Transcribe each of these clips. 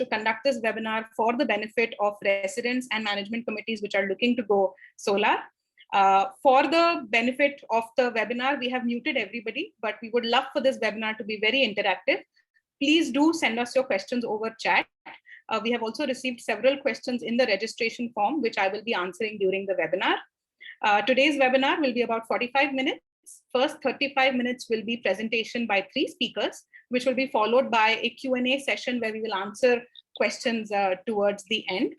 to conduct this webinar for the benefit of residents and management committees which are looking to go solar. For the benefit of the webinar, we have muted everybody, but we would love for this webinar to be very interactive. Please do send us your questions over chat. We have also received several questions in the registration form, which I will be answering during the webinar. Today's webinar will be about 45 minutes. First 35 minutes will be presentation by 3 speakers, which will be followed by a Q&A session where we will answer questions towards the end.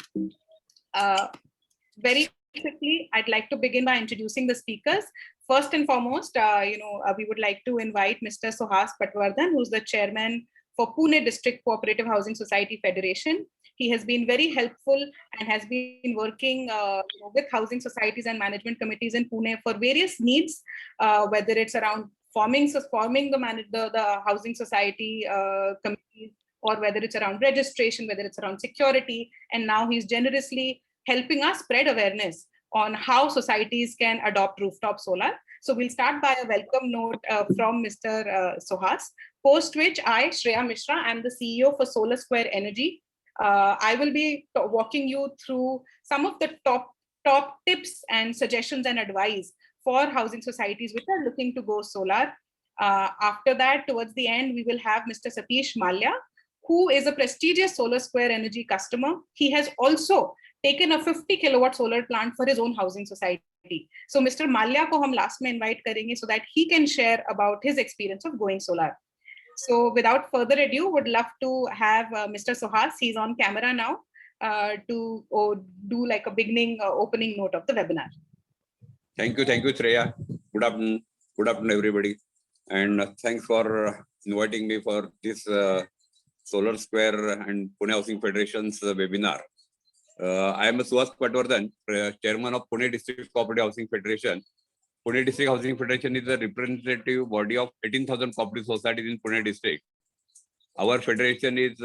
Very quickly, I'd like to begin by introducing the speakers. First and foremost, we would like to invite Mr. Suhas Patwardhan, who's the chairman for Pune District Cooperative Housing Society Federation. He has been very helpful and has been working with housing societies and management committees in Pune for various needs, whether it's around forming the housing society committees, or whether it's around registration, whether it's around security. And now he's generously helping us spread awareness on how societies can adopt rooftop solar. So we'll start by a welcome note from Mr. Suhas, post which I, Shreya Mishra, am the CEO for Solar Square Energy. I will be walking you through some of the top tips and suggestions and advice for housing societies which are looking to go solar. After that, towards the end, we will have Mr. Satish Malya, who is a prestigious Solar Square Energy customer. He has also taken a 50 kilowatt solar plant for his own housing society. So Mr. Malya ko hum last mein invite karenge so that he can share about his experience of going solar. So without further ado, would love to have Mr. Suhas, he's on camera now, to do like a beginning opening note of the webinar. Thank you, Shreya. Good afternoon, everybody. And thanks for inviting me for this Solar Square and Pune Housing Federation's webinar. I am Suhas Patwardhan, chairman of Pune District Cooperative Housing Federation. Pune District Housing Federation is a representative body of 18,000 cooperative societies in Pune district. Our federation is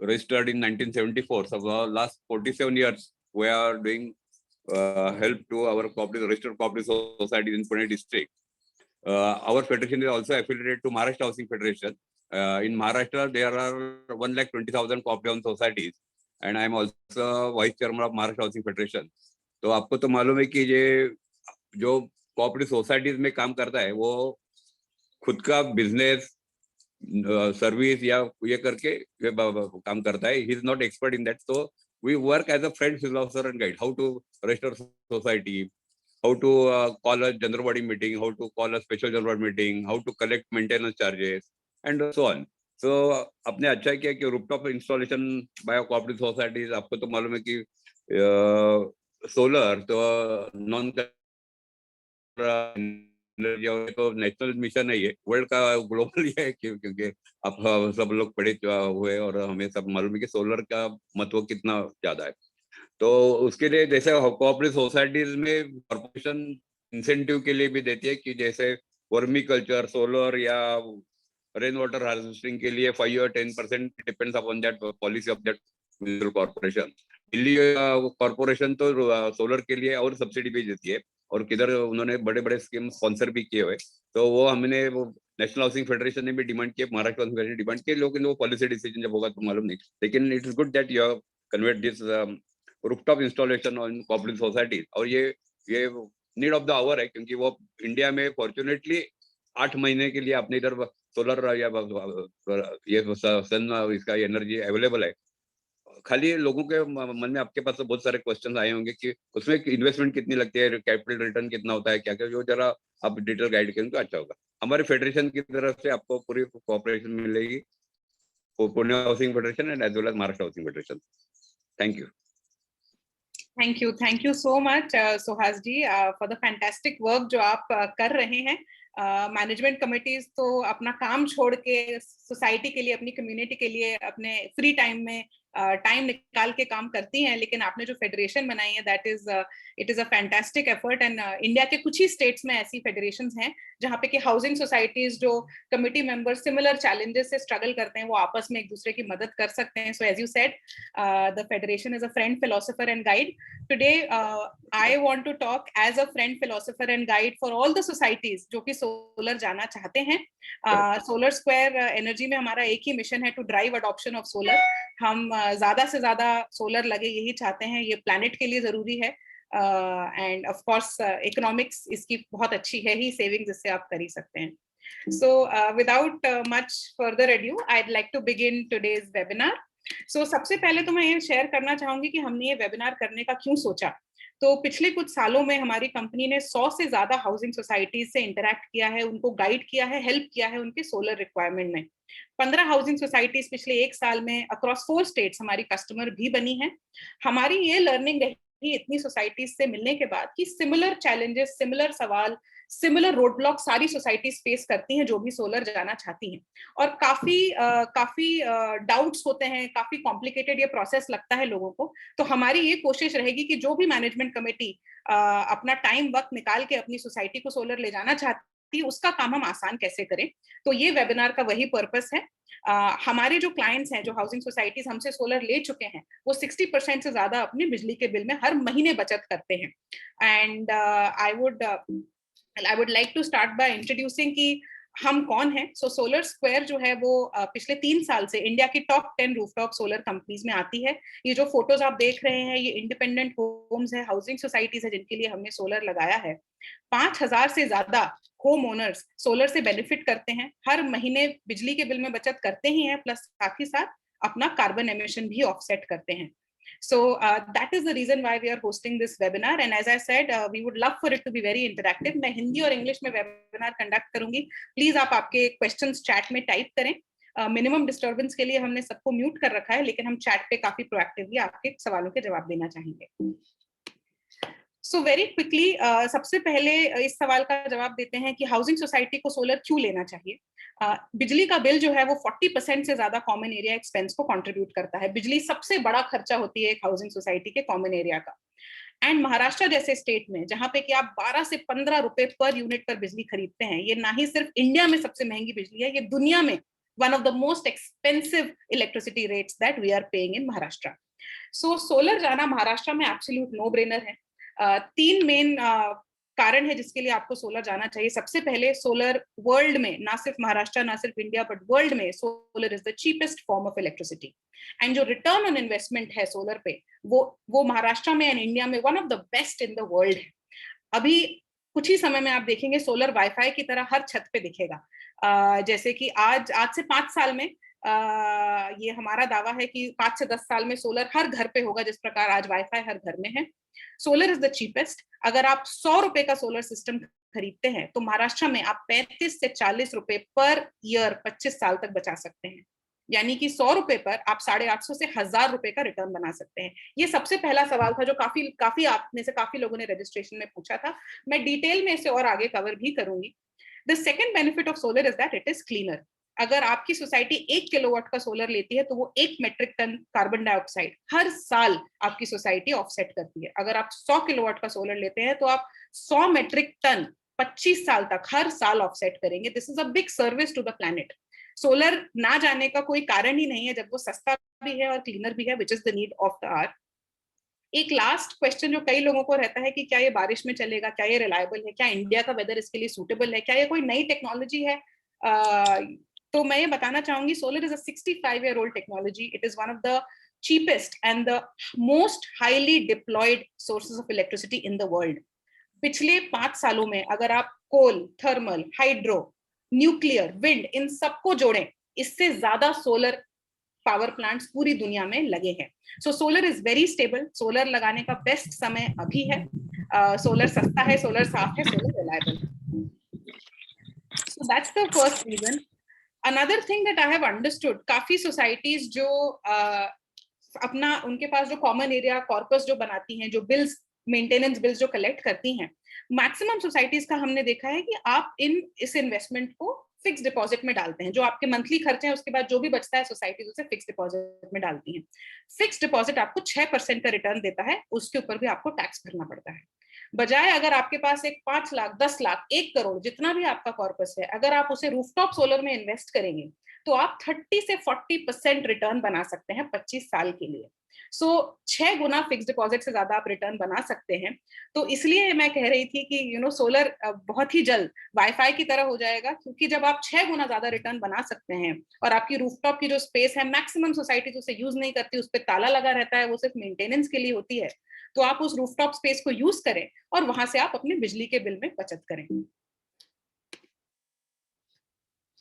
registered in 1974. So for the last 47 years, we are doing help to our registered cooperative societies in Pune district. Our federation is also affiliated to Maharashtra Housing Federation. In Maharashtra, there are 120,000 cooperative societies, and I am also vice chairman of Maharashtra Housing Federation. तो आपको तो मालूम है कि ये जो cooperative societies में काम करता है वो खुद का बिजनेस सर्विस या ये करके काम करता है. He is not expert in that. So we work as a friend, philosopher and guide how to register society, how to call a general body meeting, how to call a special general body meeting, how to collect maintenance charges, and so on. So अपने अच्छा किया कि rooftop installation by cooperative societies. आपको तो मालूम है कि solar तो नॉन तो नेशनल मिशन है, ये वर्ल्ड का ग्लोबल ही है, क्योंकि आप सब लोग पढ़े हुए और हमें सब मालूम है कि सोलर का महत्व कितना ज्यादा है. तो उसके लिए जैसे कोऑपरेटिव सोसाइटीज में कॉर्पोरेशन इंसेंटिव के लिए भी देती है कि जैसे वर्मी कल्चर, सोलर या रेन वाटर हार्वेस्टिंग के लिए 5 or 10% depends upon that policy of that municipal corporation. Delhi corporation तो सोलर के लिए और सब्सिडी भी देती है, और किधर उन्होंने बड़े बड़े स्कीम स्पॉन्सर भी किए हुए. तो वो हमने नेशनल हाउसिंग फेडरेशन ने भी डिमांड किए, महाराष्ट्र हाउसिंग फेडरेशन ने डिमांड किए, लेकिन वो पॉलिसी डिसीजन जब होगा तो मालूम नहीं. लेकिन it is good that you have convert this rooftop installation on cooperative societies. और ये नीड ऑफ द आवर है, क्योंकि वो इंडिया में फॉर्चुनेटली 8 महीने के लिए अपने इधर सोलर या ये सन इसका एनर्जी अवेलेबल है. खाली लोगों के मन में आपके पास तो बहुत सारे क्वेश्चन आए होंगे कि उसमें इन्वेस्टमेंट कितनी लगती है, कैपिटल रिटर्न कितना होता है, क्या क्या, जो जरा आप डिटेल गाइड करें तो अच्छा होगा. हमारे फेडरेशन की तरफ से आपको पूरी कोऑपरेशन मिलेगी, Pune housing federation and as well as Maharashtra housing federation. Thank you. Thank you so much, Suhas ji, for the fantastic work जो आप कर रहे हैं. मैनेजमेंट कमिटीज तो अपना काम छोड़ के सोसाइटी के लिए, अपनी कम्युनिटी के लिए अपने फ्री टाइम में टाइम निकाल के काम करती हैं, लेकिन आपने जो फेडरेशन बनाई है it is a fantastic effort. And India के कुछ ही स्टेट्स में ऐसी फेडरेशंस हैं जहाँ पे कि हाउसिंग सोसाइटीज जो कमिटी मेंबर्स सिमिलर चैलेंजेस से स्ट्रगल करते हैं वो आपस में एक दूसरे की मदद कर सकते हैं। So as you said, the federation is a friend, philosopher and guide. Today I want to talk as a friend, philosopher and guide for all the societies जो कि सोलर जाना चाहते हैं। सोलर स्क्वायर एनर्जी में हमारा एक ही mission है, to drive adoption of solar. हम ज्यादा से ज्यादा सोलर लगे यही चाहते हैं, ये प्लैनेट के लिए जरूरी है। एंड ऑफ कोर्स इकोनॉमिक्स इसकी बहुत अच्छी है ही, सेविंग्स इससे आप कर ही सकते हैं। So without much further ado, I'd like to begin today's webinar. So सबसे पहले तो मैं ये शेयर करना चाहूंगी कि हमने ये वेबिनार करने का क्यों सोचा। तो पिछले कुछ सालों में हमारी कंपनी ने 100 से ज्यादा हाउसिंग सोसाइटीज से इंटरैक्ट किया है, उनको गाइड किया है, हेल्प किया है उनके सोलर रिक्वायरमेंट में। 15 हाउसिंग सोसाइटीज पिछले एक साल में अक्रॉस 4 स्टेट्स हमारी कस्टमर भी बनी है। हमारी ये लर्निंग रही इतनी सोसाइटीज से मिलने के बाद कि सिमिलर चैलेंजेस, सिमिलर सवाल, सिमिलर रोड ब्लॉक सारी सोसाइटीज फेस करती हैं जो भी सोलर जाना चाहती हैं। और काफी डाउट्स होते हैं, काफी कॉम्प्लिकेटेड ये प्रोसेस लगता है लोगों को। तो हमारी ये कोशिश रहेगी कि जो भी मैनेजमेंट कमेटी अपना टाइम वक्त निकाल के अपनी सोसाइटी को सोलर ले जाना चाहती है उसका काम हम आसान कैसे करें। तो ये वेबिनार का वही पर्पस है। हमारे जो क्लाइंट्स हैं, जो हाउसिंग सोसाइटीज हमसे सोलर ले चुके हैं, वो 60% से ज्यादा अपने बिजली के बिल में हर महीने बचत करते हैं। And I would like to start by introducing कि हम कौन हैं। सो सोलर स्क्वायर जो है वो पिछले 3 साल से इंडिया की टॉप 10 रूफटॉप सोलर कंपनीज में आती है। ये जो फोटोज आप देख रहे हैं ये इंडिपेंडेंट होम्स है, हाउसिंग सोसाइटीज है जिनके लिए हमने सोलर लगाया है। 5000 से ज्यादा होम ओनर्स सोलर से बेनिफिट करते हैं, हर महीने बिजली के बिल में बचत करते ही हैं, प्लस साथ ही साथ अपना कार्बन एमिशन भी ऑफसेट करते हैं। So that is the reason why we are hosting this webinar, and as I said, we would love for it to be very interactive. मैं हिंदी और इंग्लिश में वेबिनार कंडक्ट करूंगी। प्लीज आप आपके questions chat में type करें। Minimum disturbance के लिए हमने सबको म्यूट कर रखा है, लेकिन हम चैट पे काफी प्रोएक्टिवली आपके सवालों के जवाब देना चाहेंगे। सो वेरी क्विकली सबसे पहले इस सवाल का जवाब देते हैं कि हाउसिंग सोसाइटी को सोलर क्यों लेना चाहिए। बिजली का बिल जो है वो 40% से ज्यादा कॉमन एरिया एक्सपेंस को कंट्रीब्यूट करता है। बिजली सबसे बड़ा खर्चा होती है एक हाउसिंग सोसाइटी के कॉमन एरिया का। एंड महाराष्ट्र जैसे स्टेट में जहां पे कि आप 12 से 15 रुपए पर यूनिट पर बिजली खरीदते हैं, ये ना ही सिर्फ इंडिया में सबसे महंगी बिजली है, ये दुनिया में one of the most expensive electricity rates that we are paying in Maharashtra. So solar जाना महाराष्ट्र में एब्सोल्यूट नो ब्रेनर है। 3 मेन कारण है जिसके लिए आपको सोलर जाना चाहिए। सबसे पहले, सोलर वर्ल्ड में, ना सिर्फ महाराष्ट्र ना सिर्फ इंडिया बट वर्ल्ड में, solar is the cheapest form of electricity. And जो रिटर्न ऑन इन्वेस्टमेंट है सोलर पे वो महाराष्ट्र में एंड इंडिया में one of the best in the world है। अभी कुछ ही समय में आप देखेंगे सोलर वाईफाई की तरह हर छत पे दिखेगा। जैसे कि आज से 5 साल में ये हमारा दावा है कि 5 से 10 साल में सोलर हर घर पे होगा, जिस प्रकार आज वाईफाई हर घर में है। Solar is the cheapest. अगर आप 100 रुपए का सोलर सिस्टम खरीदते हैं तो महाराष्ट्र में आप 35 से 40 रुपए पर ईयर 25 साल तक बचा सकते हैं। यानी कि 100 रुपए पर आप 850 से 1000 रुपए का रिटर्न बना सकते हैं। ये सबसे पहला सवाल था जो काफी आप में से काफी लोगों ने रजिस्ट्रेशन में पूछा था। मैं डिटेल में इसे और आगे कवर भी करूंगी। The second benefit of solar is that it is cleaner. अगर आपकी सोसाइटी 1 किलोवाट का सोलर लेती है तो वो 1 मेट्रिक टन कार्बन डाइऑक्साइड हर साल आपकी सोसाइटी ऑफसेट करती है। अगर आप 100 किलोवाट का सोलर लेते हैं तो आप 100 मेट्रिक टन 25 साल तक हर साल ऑफसेट करेंगे। This is a big service to the planet. Solar ना जाने का कोई कारण ही नहीं है जब वो सस्ता भी है और क्लीनर भी है, which is the need of the hour. एक लास्ट क्वेश्चन जो कई लोगों को रहता है कि क्या ये बारिश में चलेगा, क्या ये रिलायबल है, क्या इंडिया का वेदर इसके लिए सूटेबल है, क्या ये कोई नई टेक्नोलॉजी है। तो मैं ये बताना चाहूंगी, solar is a 65-year-old technology. It is one of the cheapest and the most highly deployed sources of electricity in the world. पिछले 5 सालों में अगर आप कोल, थर्मल, हाइड्रो, न्यूक्लियर, विंड, इन सबको जोड़ें, इससे ज्यादा सोलर पावर प्लांट्स पूरी दुनिया में लगे हैं। So solar is very stable. Solar लगाने का बेस्ट समय अभी है। सोलर सस्ता है, सोलर साफ है, सोलर रिलायबल है। So that's the first reason. Another thing that I have understood, काफी सोसाइटीज जो अपना उनके पास जो कॉमन एरिया कॉर्पस जो बनाती हैं, जो बिल्स, मेंटेनेंस बिल्स जो कलेक्ट करती हैं, मैक्सिमम सोसाइटीज का हमने देखा है कि आप इस इन्वेस्टमेंट को फिक्स डिपॉजिट में डालते हैं। जो आपके मंथली खर्चे हैं उसके बाद जो भी बचता है सोसाइटी उसे फिक्स डिपॉजिट में डालती हैं। फिक्स डिपॉजिट आपको 6% का रिटर्न देता है, उसके ऊपर भी आपको टैक्स भरना पड़ता है। बजाय अगर आपके पास एक 5 लाख, 10 लाख, 1 करोड़ जितना भी आपका कॉर्पस है, अगर आप उसे रूफटॉप सोलर में इन्वेस्ट करेंगे तो आप 30 से 40% रिटर्न बना सकते हैं 25 साल के लिए। सो 6 गुना फिक्स डिपॉजिट से ज्यादा आप रिटर्न बना सकते हैं। तो इसलिए मैं कह रही थी कि सोलर बहुत ही जल्द वाईफाई की तरह हो जाएगा, क्योंकि जब आप 6 गुना ज्यादा रिटर्न बना सकते हैं और आपकी रूफटॉप की जो स्पेस है, मैक्सिमम सोसाइटी उसे यूज नहीं करती, उस पर ताला लगा रहता है, वो सिर्फ मेंटेनेंस के लिए होती है, तो आप उस रूफटॉप स्पेस को यूज करें और वहां से आप अपने बिजली के बिल में बचत करें।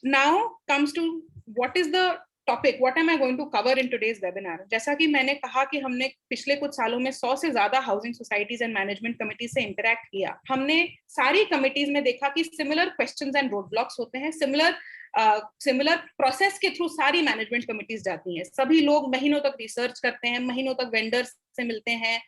Now comes to what is the topic, what am I going to cover in today's webinar? जैसा कि मैंने कहा कि हमने पिछले कुछ सालों में 100 से ज्यादा housing societies and management committee से इंटरैक्ट किया। हमने सारी कमिटीज में देखा कि similar questions and road blocks होते हैं, सिमिलर प्रोसेस के थ्रू सारी मैनेजमेंट कमिटीज जाती हैं। सभी लोग महीनों तक रिसर्च करते हैं, महीनों तक वेंडर्स से मिलते हैं,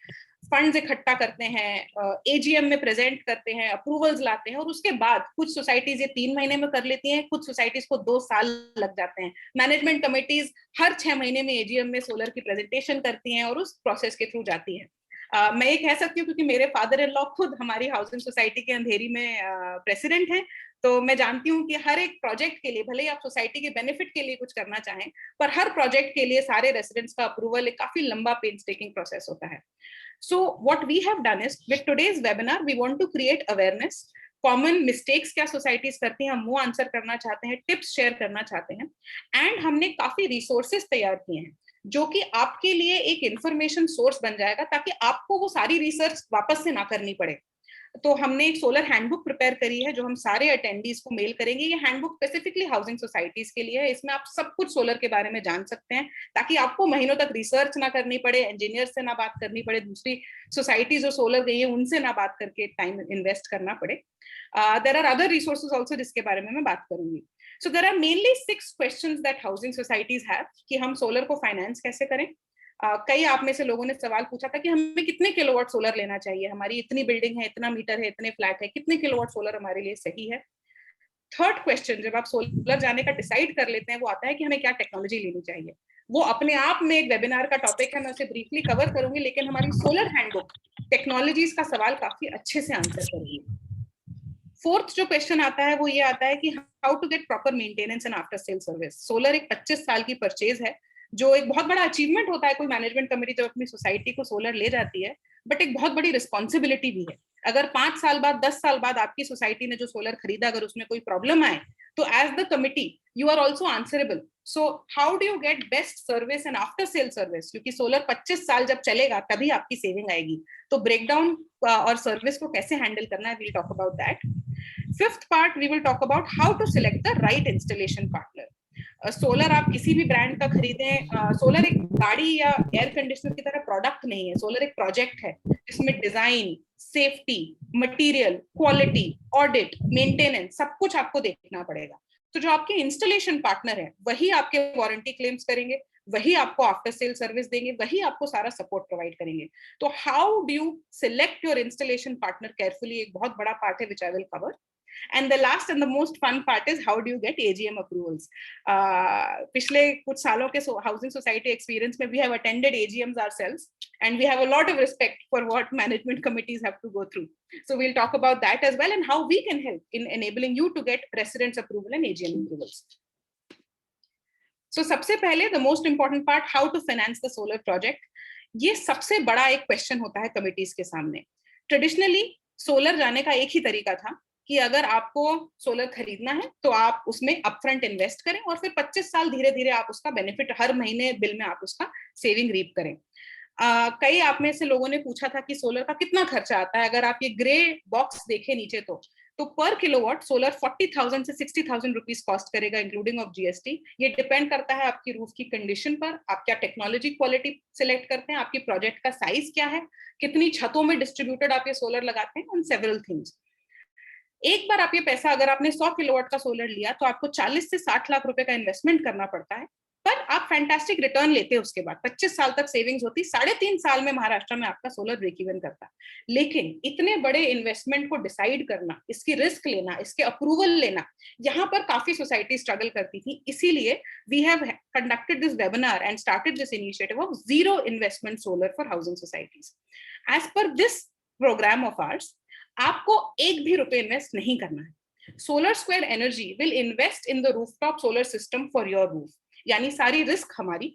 फंड्स इकट्ठा करते हैं, एजीएम में प्रेजेंट करते हैं, अप्रूवल्स लाते हैं, और उसके बाद कुछ सोसाइटीज ये 3 महीने में कर लेती हैं, कुछ सोसाइटीज को 2 साल लग जाते हैं। मैनेजमेंट कमिटीज हर 6 महीने में एजीएम में सोलर की प्रेजेंटेशन करती हैं और उस प्रोसेस के थ्रू जाती है। मैं ये कह सकती हूँ क्योंकि मेरे फादर इन लॉ खुद हमारी हाउसिंग सोसाइटी के अंधेरी में प्रेसिडेंट हैं, तो मैं जानती हूँ कि हर एक प्रोजेक्ट के लिए, भले ही आप सोसाइटी के बेनिफिट के लिए कुछ करना चाहें, पर हर प्रोजेक्ट के लिए सारे रेसिडेंट्स का अप्रूवल एक काफी लंबा पेंसटेकिंग प्रोसेस होता है। So what we have done is, with today's webinar, we want to create awareness, common mistakes क्या सोसाइटीज करती हैं हम वो आंसर करना चाहते हैं, टिप्स शेयर करना चाहते हैं, एंड हमने काफी रिसोर्सेस तैयार किए हैं जो कि आपके लिए एक इंफॉर्मेशन सोर्स बन जाएगा, ताकि आपको वो सारी रिसर्च वापस से ना करनी पड़े। तो हमने एक सोलर हैंडबुक प्रिपेयर करी है जो हम सारे अटेंडीज को मेल करेंगे। ये हैंडबुक स्पेसिफिकली हाउसिंग सोसाइटीज के लिए है। इसमें आप सब कुछ सोलर के बारे में जान सकते हैं, ताकि आपको महीनों तक रिसर्च ना करनी पड़े, इंजीनियर से ना बात करनी पड़े, दूसरी सोसाइटी जो सोलर गई है उनसे ना बात करके टाइम इन्वेस्ट करना पड़े। There are other resources also जिसके बारे में मैं बात करूंगी। So there are mainly 6 questions that housing societies have कि हम सोलर को फाइनेंस कैसे करें। कई आप में से लोगों ने सवाल पूछा था कि हमें कितने किलोवाट सोलर लेना चाहिए, हमारी इतनी बिल्डिंग है, इतना मीटर है, इतने फ्लैट है, कितने किलोवाट सोलर हमारे लिए सही है। थर्ड क्वेश्चन, जब आप सोलर जाने का डिसाइड कर लेते हैं, वो आता है कि हमें क्या टेक्नोलॉजी लेनी चाहिए। वो अपने आप में एक वेबिनार का टॉपिक है, मैं उसे ब्रीफली कवर करूंगी, लेकिन हमारी सोलर हैंडबुक टेक्नोलॉजीज का सवाल काफी अच्छे से आंसर करेगी। फोर्थ जो क्वेश्चन आता है वो ये आता है कि how to get proper maintenance and after sale service. Solar एक 25 साल की परचेज है, जो एक बहुत बड़ा अचीवमेंट होता है कोई मैनेजमेंट कमेटी जब अपनी सोसाइटी को सोलर ले जाती है, बट एक बहुत बड़ी रिस्पॉन्सिबिलिटी भी है। अगर 5 साल बाद, 10 साल बाद आपकी सोसाइटी ने जो सोलर खरीदा, अगर उसमें कोई प्रॉब्लम आए, तो as the committee you are also answerable. So how do you get best service and after sale service, क्योंकि सोलर 25 साल जब चलेगा तभी आपकी सेविंग आएगी। तो ब्रेकडाउन और सर्विस को कैसे हैंडल करना है, we'll talk about that. Fifth part, we will talk about how to select the right installation partner. Solar आप किसी भी ब्रांड का खरीदें, सोलर एक गाड़ी या एयर कंडीशनर की तरह प्रोडक्ट नहीं है। सोलर एक प्रोजेक्ट है जिसमें design, safety, material, quality, audit, maintenance सब कुछ आपको देखना पड़ेगा। तो जो आपके इंस्टॉलेशन पार्टनर है वही आपके वारंटी क्लेम्स करेंगे, वही आपको आफ्टर सेल सर्विस देंगे, वही आपको सारा सपोर्ट प्रोवाइड करेंगे। तो how do you select your installation partner carefully, एक बहुत बड़ा पार्ट है which I will cover. And the last and the most fun part is how do you get AGM approvals. पिछले कुछ सालों के हाउसिंग सोसाइटी एक्सपीरियंस में we have attended AGMs ourselves and we have a lot of respect for what management committees have to go through. So we'll talk about that as well and how we can help in enabling you to get residents approval and AGM approvals. So सबसे पहले the most important part, how to finance the solar project. ये सबसे बड़ा एक question होता है committees के सामने। ट्रेडिशनली सोलर जाने का एक ही तरीका था कि अगर आपको सोलर खरीदना है तो आप उसमें अपफ्रंट इन्वेस्ट करें और फिर 25 साल धीरे धीरे आप उसका बेनिफिट हर महीने बिल में आप उसका सेविंग रीप करें। कई आप में से लोगों ने पूछा था कि सोलर का कितना खर्चा आता है। अगर आप ये ग्रे बॉक्स देखें नीचे तो पर किलोवाट सोलर 40,000 से 60,000 रुपीज कॉस्ट करेगा इंक्लूडिंग ऑफ जीएसटी। ये डिपेंड करता है आपकी रूफ की कंडीशन पर, आप क्या टेक्नोलॉजी क्वालिटी सिलेक्ट करते हैं, आपकी प्रोजेक्ट का साइज क्या है, कितनी छतों में डिस्ट्रीब्यूटेड आप ये सोलर लगाते हैं, ऑन सेवरल थिंग्स। एक बार आप ये पैसा, अगर आपने 100 किलोवाट का सोलर लिया तो आपको 40 से 60 लाख रुपए का इन्वेस्टमेंट करना पड़ता है, पर आप फैंटास्टिक रिटर्न लेते हैं उसके बाद, 25 साल तक सेविंग्स होती, 3.5 साल में महाराष्ट्र में आपका सोलर ब्रेक इवन करता। लेकिन इतने बड़े इन्वेस्टमेंट को डिसाइड करना, इसकी रिस्क लेना, इसके अप्रूवल लेना, यहाँ पर काफी सोसाइटी स्ट्रगल करती थी। इसीलिए we have conducted this webinar and started this initiative of zero investment solar for housing societies. As per this programme of ours, आपको एक भी रुपए इन्वेस्ट नहीं करना है। Solar Square Energy will invest in the rooftop solar system for your roof. यानी सारी risk हमारी,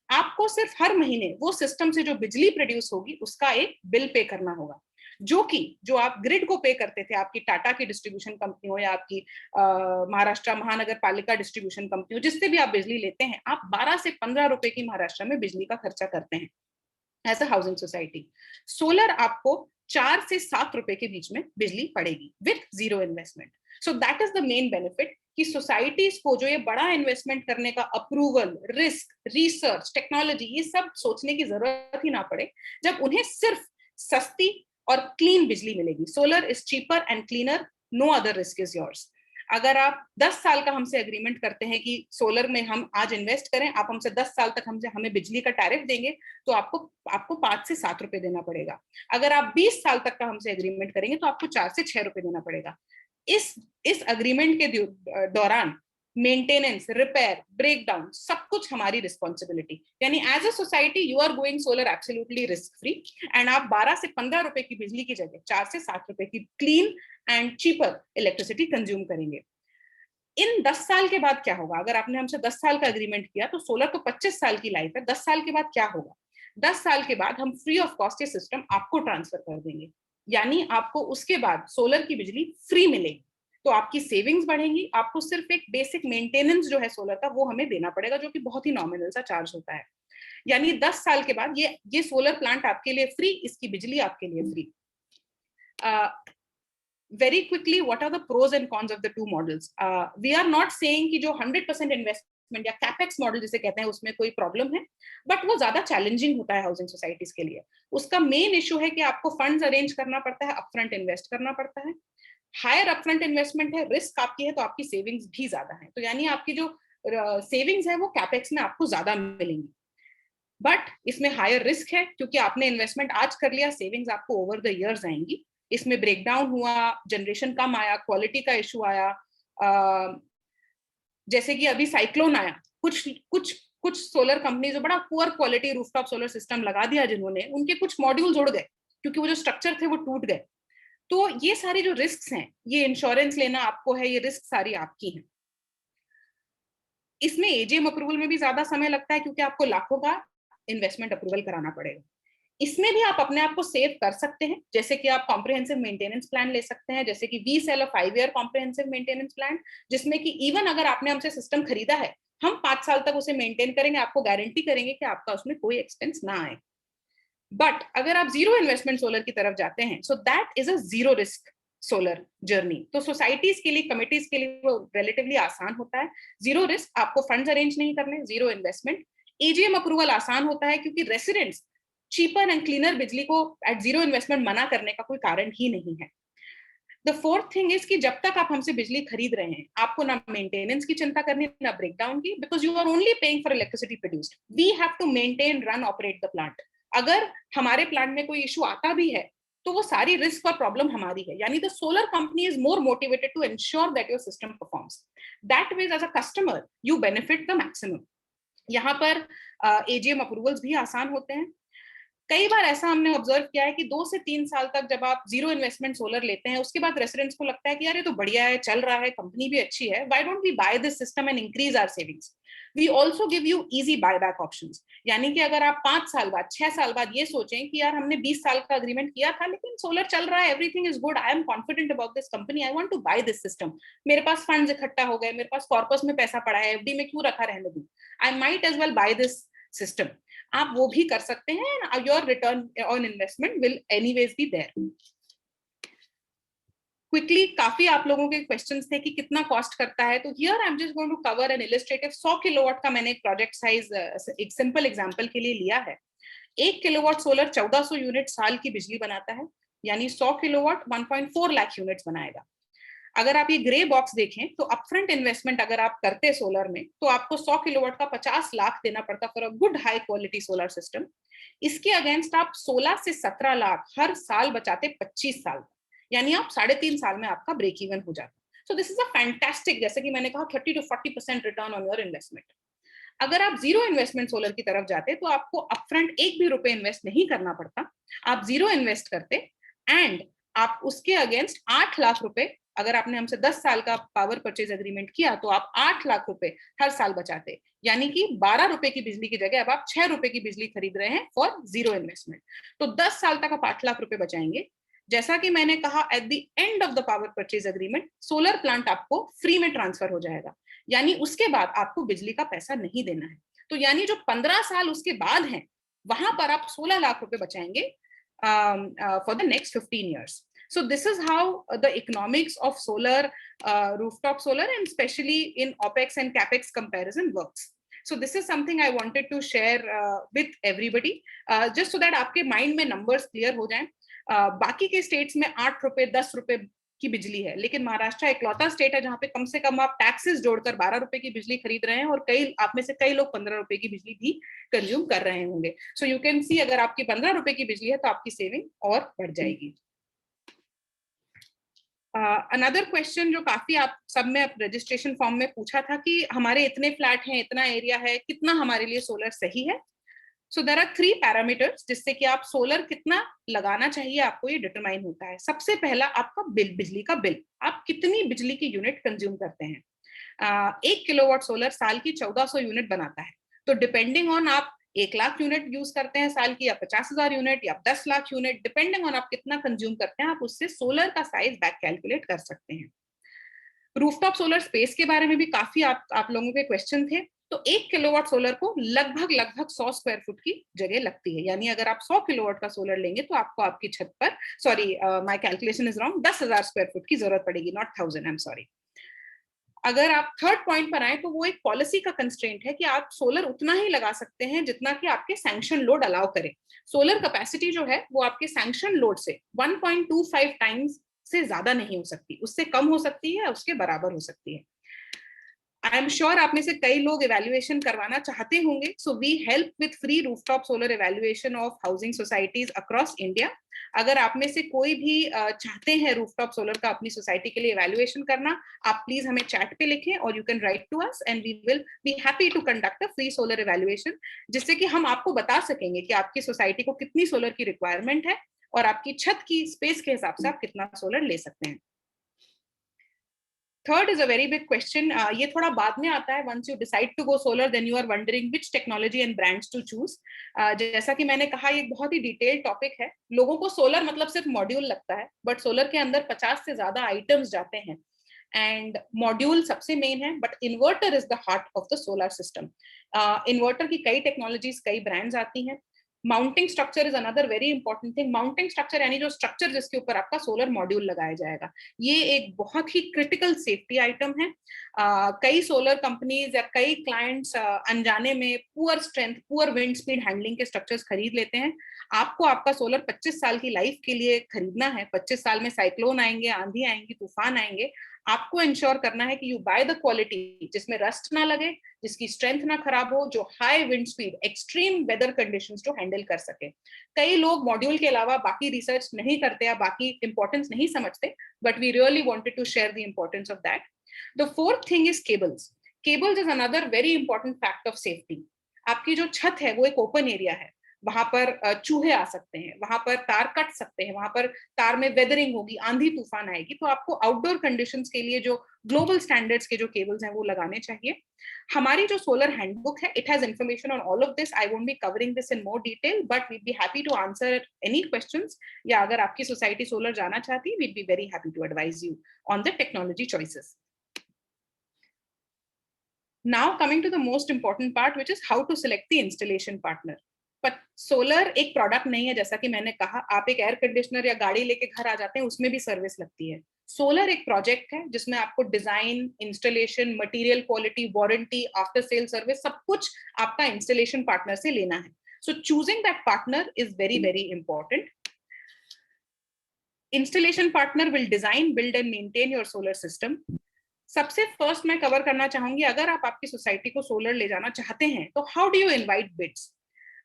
आपको सिर्फ हर महीने वो सिस्टम से जो बिजली प्रोड्यूस होगी उसका एक बिल पे करना होगा, जो आप ग्रिड को पे करते थे, आपकी टाटा की डिस्ट्रीब्यूशन कंपनी हो या आपकी महाराष्ट्र महानगर पालिका डिस्ट्रीब्यूशन कंपनी हो, जिससे भी आप बिजली लेते हैं, आप 12 से 15 रुपए की महाराष्ट्र में बिजली का खर्चा करते हैं as a housing society. Solar आपको 4 से 7 रुपए के बीच में बिजली पड़ेगी with zero investment. So that is the main benefit कि सोसाइटीज को जो ये बड़ा इन्वेस्टमेंट करने का अप्रूवल, रिस्क, रिसर्च, टेक्नोलॉजी, ये सब सोचने की जरूरत ही ना पड़े, जब उन्हें सिर्फ सस्ती और क्लीन बिजली मिलेगी। Solar is cheaper and cleaner, no other risk is yours. अगर आप 10 साल का हमसे एग्रीमेंट करते हैं कि सोलर में हम आज इन्वेस्ट करें, आप हमसे 10 साल तक हमें बिजली का टैरिफ देंगे, तो आपको 5 से 7 रुपए देना पड़ेगा। अगर आप 20 साल तक का हमसे एग्रीमेंट करेंगे तो आपको 4 से 6 रुपए देना पड़ेगा। इस अग्रीमेंट के दौरान मेंटेनेंस, रिपेयर, ब्रेकडाउन, सब कुछ हमारी रिस्पॉन्सिबिलिटी। यानी as a society you are going solar absolutely risk free, and आप 12 से 15 रुपए की बिजली की जगह 4 से 7 रुपए की clean and cheaper electricity consume करेंगे। इन 10 साल के बाद क्या होगा? अगर आपने हमसे 10 साल का एग्रीमेंट किया तो सोलर तो 25 साल की लाइफ है, 10 साल के बाद क्या होगा? 10 साल के बाद हम फ्री ऑफ कॉस्ट ये सिस्टम आपको ट्रांसफर कर देंगे, यानी आपको उसके बाद सोलर की बिजली फ्री मिलेगी। तो आपकी सेविंग्स बढ़ेंगी, आपको सिर्फ एक बेसिक मेंटेनेंस जो है सोलर का वो हमें देना पड़ेगा, जो कि बहुत ही नॉमिनल सा चार्ज होता है। यानी 10 साल के बाद ये सोलर प्लांट आपके लिए फ्री, इसकी बिजली आपके लिए free. Very quickly, what are the pros and cons of the two models? We are not saying कि जो 100% इन्वेस्टमेंट या कैपेक्स मॉडल जिसे कहते हैं उसमें कोई प्रॉब्लम है, बट वो ज्यादा चैलेंजिंग होता है हाउसिंग सोसाइटीज के लिए। उसका मेन इशू है कि आपको फंड्स अरेंज करना पड़ता है, अपफ्रंट इन्वेस्ट करना पड़ता है, हायर अपफ्रंट इन्वेस्टमेंट है, रिस्क आपकी है तो आपकी सेविंग्स भी ज्यादा है। तो यानी आपकी जो सेविंग्स है वो कैपेक्स में आपको ज्यादा मिलेंगी, बट इसमें हायर रिस्क है क्योंकि आपने इन्वेस्टमेंट आज कर लिया, सेविंग्स आपको ओवर द इयर्स आएंगी। इसमें ब्रेकडाउन हुआ, जनरेशन कम आया, क्वालिटी का इशू आया, जैसे कि अभी साइक्लोन आया, कुछ सोलर कंपनी जो बड़ा poor quality rooftop solar system लगा दिया जिन्होंने, उनके कुछ मॉड्यूल्स उड़ गए क्योंकि वो जो स्ट्रक्चर थे वो टूट गए। तो ये सारी जो रिस्क हैं, ये इंश्योरेंस लेना आपको है, ये रिस्क सारी आपकी हैं। इसमें एजीएम अप्रूवल में भी ज्यादा समय लगता है क्योंकि आपको लाखों का इन्वेस्टमेंट अप्रूवल कराना पड़ेगा। इसमें भी आप अपने आप को सेव कर सकते हैं, जैसे कि आप कॉम्प्रिहेंसिव मेंटेनेंस प्लान ले सकते हैं, जैसे कि we sell a 5 year comprehensive maintenance plan, जिसमें कि इवन अगर आपने हमसे सिस्टम खरीदा है, हम 5 साल तक उसे मेंटेन करेंगे, आपको गारंटी करेंगे कि आपका उसमें कोई एक्सपेंस ना आए। बट अगर आप जीरो इन्वेस्टमेंट सोलर की तरफ जाते हैं, so that is a zero risk solar journey. तो सोसाइटीज के लिए, कमिटीज के लिए वो रिलेटिवली आसान होता है। जीरो रिस्क, आपको फंड्स अरेंज नहीं करने, जीरो इन्वेस्टमेंट। एजीएम अप्रूवल आसान होता है क्योंकि रेसिडेंट्स चीपर एंड क्लीनर बिजली को एट जीरो इन्वेस्टमेंट मना करने का कोई कारण ही नहीं है। द फोर्थ थिंग इज कि जब तक आप हमसे बिजली खरीद रहे हैं, आपको ना मेंटेनेंस की चिंता करनी, ना ब्रेकडाउन की, because you are only paying for electricity produced. We have to maintain, run, operate the plant. अगर हमारे प्लांट में कोई इशू आता भी है तो वो सारी रिस्क और प्रॉब्लम हमारी है, यानी the solar company is more motivated to ensure that your system performs. That means as a customer you benefit the maximum. यहाँ पर एजीएम अप्रूवल्स भी आसान होते हैं। कई बार ऐसा हमने ऑब्जर्व किया है कि 2 से 3 साल तक जब आप जीरो इन्वेस्टमेंट सोलर लेते हैं, उसके बाद रेसिडेंट्स को लगता है कि यार ये तो बढ़िया है, चल रहा है, कंपनी भी अच्छी है, why don't we buy this system and increase our savings. We also give you easy buyback options, यानी कि अगर आप 5 साल बाद, 6 साल बाद ये सोचें कि यार हमने 20 साल का अग्रीमेंट किया था लेकिन सोलर चल रहा है, everything is good, I am confident about this company, I want to buy this system, मेरे पास फंड्स इकट्ठा हो गए, मेरे पास कॉर्पस में पैसा पड़ा है, एफडी में क्यों रखा रहने दूं, I might as well buy this system. आप वो भी कर सकते हैं, your return on investment will anyways be there. Quickly, काफी आप लोगों के क्वेश्चंस थे कि कितना कॉस्ट करता है, तो here I am just going to cover an illustrative 100 kilowatt का मैंने एक प्रोजेक्ट साइज एक सिंपल एग्जांपल के लिए लिया है। 1 किलोवाट सोलर 1400 यूनिट साल की बिजली बनाता है, यानी 100 किलोवाट 1.4 लाख यूनिट्स बनाएगा। अगर आप ये ग्रे बॉक्स देखें तो अपफ्रंट इन्वेस्टमेंट अगर आप करते सोलर में तो आपको 100 किलोवाट का 50 लाख देना पड़ता for a good high quality solar system. इसके अगेंस्ट आप 16 से 17 लाख हर साल बचाते 25 साल, यानी आप 3.5 साल में आपका ब्रेक इवन हो जाता। So this is a fantastic, जैसे कि मैंने कहा 30 to 40% return on your investment. अगर आप जीरो इन्वेस्टमेंट सोलर की तरफ जाते तो आपको अपफ्रंट एक भी रुपए इन्वेस्ट नहीं करना पड़ता, आप जीरो इन्वेस्ट करते एंड आप उसके अगेंस्ट 8 लाख रुपए, अगर आपने हमसे 10 साल का पावर परचेज एग्रीमेंट किया तो आप 8 लाख रुपए हर साल बचाते, यानी कि 12 रुपए की बिजली की जगह अब आप 6 रुपए की बिजली खरीद रहे हैं फॉर जीरो इन्वेस्टमेंट। तो 10 साल तक आप 8 लाख रुपए बचाएंगे। जैसा कि मैंने कहा, at the end of the power purchase agreement solar plant आपको फ्री में ट्रांसफर हो जाएगा, यानी उसके बाद आपको बिजली का पैसा नहीं देना है। तो यानी जो 15 साल उसके बाद हैं वहां पर आप 16 लाख रुपए बचाएंगे for the next 15 years. So this is how the economics of solar, rooftop solar, and especially in OPEX and CAPEX comparison works. So this is something I wanted to share with everybody, just so that आपके mind में numbers clear हो जाएं. बाकी के states में 8 रुपए 10 रुपए की बिजली है, लेकिन महाराष्ट्र इकलौता स्टेट है जहां पे कम से कम आप टैक्सेस जोड़कर 12 रुपए की बिजली खरीद रहे हैं, और कई आप में से कई लोग 15 रुपए की बिजली भी कंज्यूम कर रहे होंगे। सो यू कैन सी, अगर आपकी 15 रुपए की बिजली है तो आपकी सेविंग और बढ़ जाएगी। अनदर क्वेश्चन जो काफी आप सब में रजिस्ट्रेशन फॉर्म में पूछा था कि हमारे इतने फ्लैट हैं, इतना एरिया है, कितना हमारे लिए सोलर सही है। सो देयर आर 3 पैरामीटर्स जिससे कि आप सोलर कितना लगाना चाहिए आपको ये डिटरमाइन होता है। सबसे पहला आपका बिल, बिजली का बिल, आप कितनी बिजली की यूनिट कंज्यूम करते हैं। 1 किलोवाट सोलर साल की 1400 यूनिट बनाता है, तो डिपेंडिंग ऑन आप 1 लाख यूनिट यूज करते हैं साल की, या 50,000 यूनिट, या 10 लाख यूनिट, डिपेंडिंग ऑन आप कितना कंज्यूम करते हैं, आप उससे सोलर का साइज बैक कैलकुलेट कर सकते हैं। रूफटॉप सोलर स्पेस के बारे में भी काफी आप लोगों के क्वेश्चन थे। तो 1 किलोवाट सोलर को लगभग 100 स्क्वायर फुट की जगह लगती है, यानी अगर आप 100 किलोवाट का सोलर लेंगे तो आपको आपकी छत पर, sorry my calculation is wrong, 10,000 square foot की जरूरत पड़ेगी, नॉट 1000, आई एम सॉरी। अगर आप थर्ड पॉइंट पर आए तो वो एक पॉलिसी का कंस्ट्रेंट है कि आप सोलर उतना ही लगा सकते हैं जितना कि आपके सैंक्शन लोड अलाउ करे। सोलर कैपेसिटी जो है वो आपके सैंक्शन लोड से 1.25 टाइम्स से ज्यादा नहीं हो सकती, उससे कम हो सकती है, उसके बराबर हो सकती है। आई एम श्योर आप में से कई लोग इवैल्यूएशन करवाना चाहते होंगे, so we help with free rooftop solar evaluation of housing societies across India. अगर आप में से कोई भी चाहते हैं रूफटॉप सोलर का अपनी सोसाइटी के लिए इवैल्यूएशन करना, आप प्लीज हमें चैट पे लिखें, और you can write to us and we will be happy to conduct a free solar evaluation, जिससे कि हम आपको बता सकेंगे कि आपकी सोसाइटी को कितनी सोलर की रिक्वायरमेंट है और आपकी छत की स्पेस के हिसाब से आप कितना सोलर ले सकते हैं। Third is a very big question. ये थोड़ा बाद में आता है. Once you decide to go solar, then you are wondering which technology and brands to choose. जैसा कि मैंने कहा, ये बहुत ही डिटेल्ड टॉपिक है. लोगों को सोलर मतलब सिर्फ मॉड्यूल लगता है, बट सोलर के अंदर 50 से ज्यादा आइटम्स जाते हैं, एंड मॉड्यूल सबसे मेन है, but inverter is the heart of the solar system. Inverter की कई टेक्नोलॉजीज, कई ब्रांड्स आती हैं. Mounting structure is another very important thing. Mounting structure यानी जो स्ट्रक्चर जिसके ऊपर आपका सोलर मॉड्यूल लगाया जाएगा, ये एक बहुत ही क्रिटिकल सेफ्टी आइटम है. कई सोलर कंपनीज या कई क्लाइंट्स अनजाने में poor strength, poor wind speed handling के स्ट्रक्चर्स खरीद लेते हैं. आपको आपका सोलर 25 साल की लाइफ के लिए खरीदना है. 25 साल में साइक्लोन आएंगे, आंधी आएंगी, तूफान आएंगे. आपको इंश्योर करना है कि यू बाय द क्वालिटी जिसमें रस्ट ना लगे, जिसकी स्ट्रेंथ ना खराब हो, जो high wind speed, extreme weather conditions जो हैंडल कर सके. कई लोग मॉड्यूल के अलावा बाकी रिसर्च नहीं करते या बाकी इंपॉर्टेंस नहीं समझते, but we really wanted to share the importance of that. The fourth thing is cables. Cables is another very important fact of safety. आपकी जो छत है वो एक ओपन एरिया है, वहां पर चूहे आ सकते हैं, वहां पर तार कट सकते हैं, वहां पर तार में वेदरिंग होगी, आंधी तूफान आएगी. तो आपको आउटडोर कंडीशंस के लिए जो ग्लोबल स्टैंडर्ड्स के जो केबल्स हैं वो लगाने चाहिए. हमारी जो सोलर हैंडबुक है, it has information on all of this. I won't be covering this in more detail, but we'd be happy to answer any questions. या अगर आपकी सोसाइटी सोलर जाना चाहती, we'd be very happy to advise you on the technology choices. Now coming to the most important part, which is how to select the installation partner. पर solar एक product नहीं है. जैसा कि मैंने कहा, आप एक एयर कंडीशनर या गाड़ी लेके घर आ जाते हैं, उसमें भी सर्विस लगती है. सोलर एक प्रोजेक्ट है जिसमें आपको design, installation, material quality, warranty, after sale service, सब कुछ आपका इंस्टॉलेशन पार्टनर से लेना है. So choosing that partner is very very important. Installation partner will design, build and maintain your solar system. सबसे फर्स्ट मैं कवर करना चाहूंगी, अगर आप आपकी सोसाइटी को सोलर ले जाना चाहते हैं तो how do you invite bids.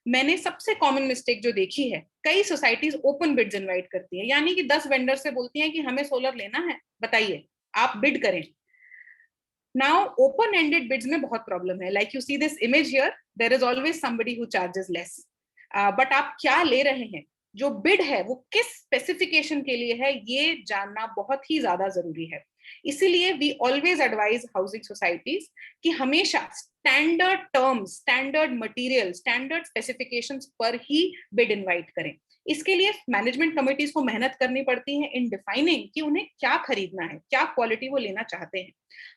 मैंने सबसे कॉमन मिस्टेक जो देखी है, कई सोसाइटीज ओपन बिड्स इनवाइट करती है, यानी कि 10 वेंडर से बोलती हैं कि हमें सोलर लेना है, बताइए, आप बिड करें। नाउ ओपन एंडेड बिड्स में बहुत प्रॉब्लम है, like you see this image here, there is always somebody who charges less, but आप क्या ले रहे हैं, जो बिड है वो किस स्पेसिफिकेशन के लिए है, ये जानना बहुत ही ज्यादा जरूरी है। इसीलिए we always advise housing societies कि हमेशा standard terms, standard material, standard specifications पर ही बिड इनवाइट करें। इसके लिए मैनेजमेंट कमिटीज को मेहनत करनी पड़ती है इन डिफाइनिंग कि उन्हें क्या खरीदना है, क्या क्वालिटी वो लेना चाहते हैं।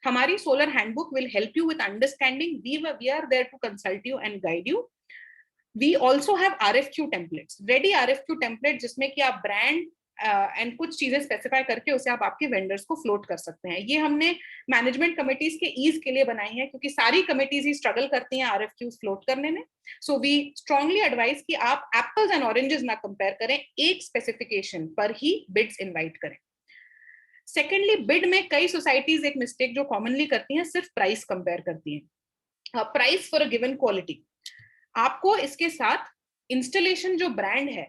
हमारी solar handbook will help you with understanding, we are there to consult you and guide you. We also have RFQ templates, ready RFQ template, जिसमें कि आप ब्रांड एंड कुछ चीजें स्पेसिफाई करके उसे आप आपके वेंडर्स को फ्लोट कर सकते हैं। ये हमने मैनेजमेंट कमिटीज के ईज के लिए बनाई है, क्योंकि सारी कमिटीज ही स्ट्रगल करती हैं RFQs फ्लोट करने में। सो वी स्ट्रांगली एडवाइज कि आप एप्पल्स एंड ऑरेंजेस ना कंपेयर करें, एक स्पेसिफिकेशन पर ही बिड्स इनवाइट करें। सेकेंडली, बिड में कई सोसाइटीज एक मिस्टेक जो कॉमनली करती हैं, सिर्फ प्राइस कंपेयर करती हैं, price for a given quality. आपको इसके साथ इंस्टॉलेशन जो ब्रांड है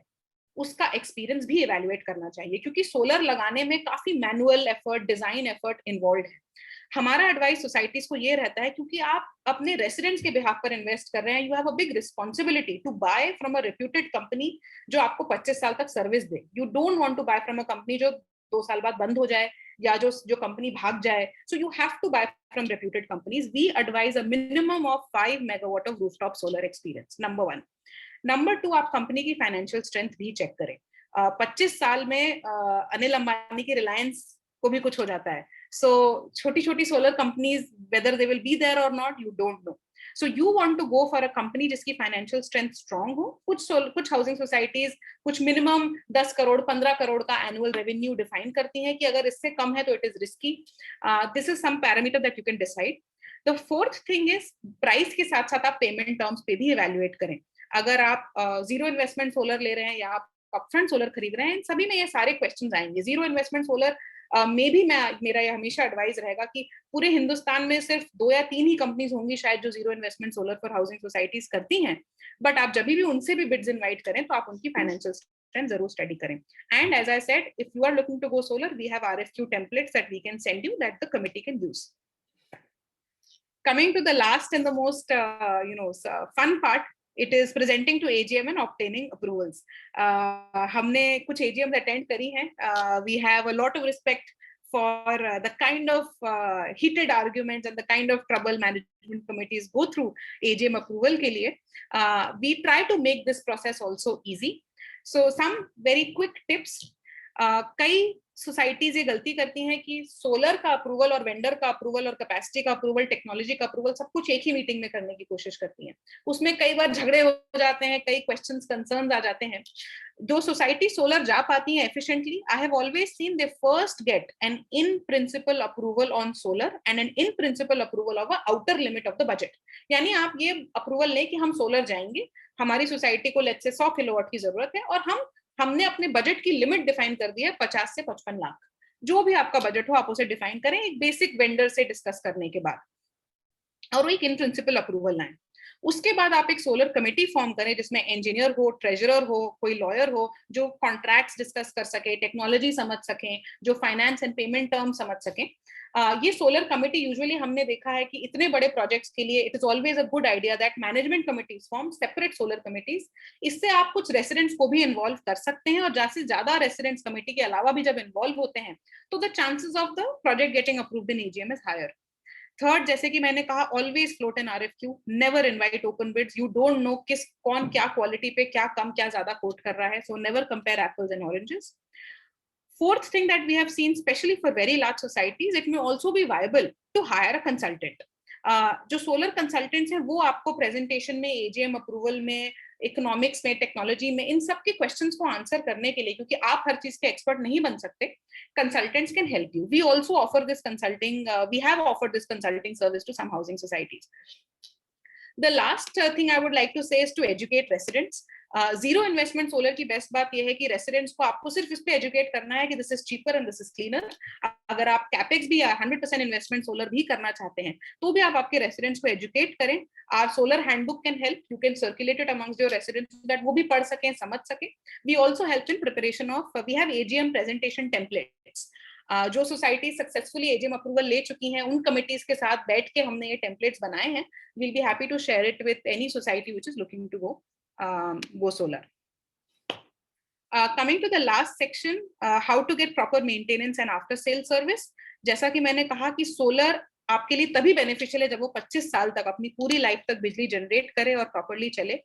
उसका एक्सपीरियंस भी इवैल्यूएट करना चाहिए, क्योंकि सोलर लगाने में काफी manual effort, design effort involve है। हमारा एडवाइस सोसाइटीज को ये रहता है, क्योंकि आप अपने रेसिडेंट्स के बिहाफ पर इन्वेस्ट कर रहे हैं, you have a big responsibility to buy from a reputed company जो आपको 25 साल तक सर्विस दे। You don't want to buy from a company जो 2 साल बाद बंद हो जाए या जो कंपनी भाग जाए। So you have to buy from reputed companies. We advise a minimum of 5 megawatt of rooftop solar experience. Number 1. Number 2, आप कंपनी की फाइनेंशियल स्ट्रेंथ भी चेक करें। 25 साल में अनिल अंबानी की रिलायंस को भी कुछ हो जाता है। सो छोटी छोटी solar companies, whether they will be there और not, you don't know. So you want to go for a company जिसकी फाइनेंशियल स्ट्रेंथ स्ट्रांग हो। कुछ हाउसिंग सोसाइटीज कुछ मिनिमम 10 करोड़ 15 करोड़ का एनुअल रेवेन्यू डिफाइन करती हैं कि अगर इससे कम है तो it is risky. This is some parameter that you can decide. The fourth thing is, price के साथ साथ आप पेमेंट टर्म्स पे भी इवेल्युएट करें। अगर आप जीरो इन्वेस्टमेंट सोलर ले रहे हैं या आप अपफ्रंट सोलर खरीद रहे हैं, सभी में ये सारे क्वेश्चंस आएंगे। जीरो इन्वेस्टमेंट सोलर में भी मेरा ये हमेशा एडवाइस रहेगा कि पूरे हिंदुस्तान में सिर्फ 2 या 3 ही कंपनीज होंगी शायद जो zero investment solar for housing societies करती हैं, बट आप जब भी उनसे भी बिड्स इनवाइट करें तो आप उनकी फाइनेंशियल स्ट्रेंथ जरूर स्टडी करें। And as I said, if you are looking to go solar, we have RFQ templates that we can send you that the committee can use. Coming to the last and the most fun part, it is presenting to AGM and obtaining approvals. हमने कुछ AGMs attend करी हैं. We have a lot of respect for the kind of heated arguments and the kind of trouble management committees go through AGM approval के लिए. We try to make this process also easy. So some very quick tips. कई societies ये गलती करती हैं कि solar का approval और वेंडर का अप्रूवल और कैपेसिटी का अप्रूवल, टेक्नोलॉजी का अप्रूवल सब कुछ एक ही मीटिंग में करने की कोशिश करती हैं। उसमें कई बार झगड़े हो जाते हैं, कई क्वेश्चंस, कंसर्न्स आ जाते हैं। जो सोसाइटी सोलर जा पाती हैं efficiently, I have always seen they first get an in principle approval on solar and an in principle approval of a outer limit of the budget. यानी आप ये अप्रूवल लें कि हम सोलर जाएंगे, हमारी सोसाइटी को लेट्स से 100 किलोवाट की जरूरत है और हमने अपने बजट की लिमिट डिफाइन कर दी है 50 से 55 लाख। जो भी आपका बजट हो आप उसे डिफाइन करें एक बेसिक वेंडर से डिस्कस करने के बाद, और एक इन प्रिंसिपल अप्रूवल लाएं। उसके बाद आप एक सोलर कमेटी फॉर्म करें जिसमें इंजीनियर हो, ट्रेजरर हो, कोई लॉयर हो जो कॉन्ट्रैक्ट्स डिस्कस कर सके, टेक्नोलॉजी समझ सकें, जो फाइनेंस एंड पेमेंट टर्म समझ सकें। ये सोलर कमेटी यूजुअली हमने देखा है कि इतने बड़े प्रोजेक्ट्स के लिए it is always a good idea that management committees form separate solar committees. इससे आप कुछ रेसिडेंट्स को भी इन्वॉल्व कर सकते हैं, और जैसे ज्यादा रेसिडेंट्स कमेटी के अलावा भी जब इन्वॉल्व होते हैं तो the chances of the project getting approved in AGM is higher. Third, जैसे कि मैंने कहा, always float an RFQ, never invite open bids. You don't know कौन क्या क्वालिटी पे क्या कम क्या ज्यादा कोट कर रहा है, so never compare apples and oranges. Fourth thing that we have seen, especially for very large societies, it may also be viable to hire a consultant. जो सोलर कंसल्टेंट्स हैं वो आपको प्रेजेंटेशन में, AGM अप्रूवल में, economics में, technology में, इन सब के क्वेश्चंस को आंसर करने के लिए, क्योंकि आप हर चीज के एक्सपर्ट नहीं बन सकते, consultants can help you. We also offer this consulting, we have offered this consulting service to some housing societies. The last thing I would like to say is to educate residents. Zero investment solar की best बात यह है कि residents को आपको सिर्फ इस पे एजुकेट करना है कि this is cheaper and this is cleaner. अगर आप कैपेक्स भी या 100% इन्वेस्टमेंट सोलर भी करना चाहते हैं तो भी आप आपके रेसिडेंट्स को एजुकेट करें. Our solar handbook can help. You can circulate it amongst your residents that वो भी पढ़ सकें, समझ सकें. We also help in preparation of, we have AGM presentation templates. जो सोसाइटी सक्सेसफुली AGM अप्रूवल ले चुकी हैं उन कमिटीज के साथ बैठ के हमने ये टेम्पलेट्स बनाए हैं. We'll be happy to share it with any society which is looking to go solar. Coming to the last section, how to get proper maintenance and after sale service. जैसा कि मैंने कहा कि सोलर आपके लिए तभी बेनिफिशियल है जब वो 25 साल तक अपनी पूरी लाइफ तक बिजली जनरेट करे और प्रॉपर्ली चले.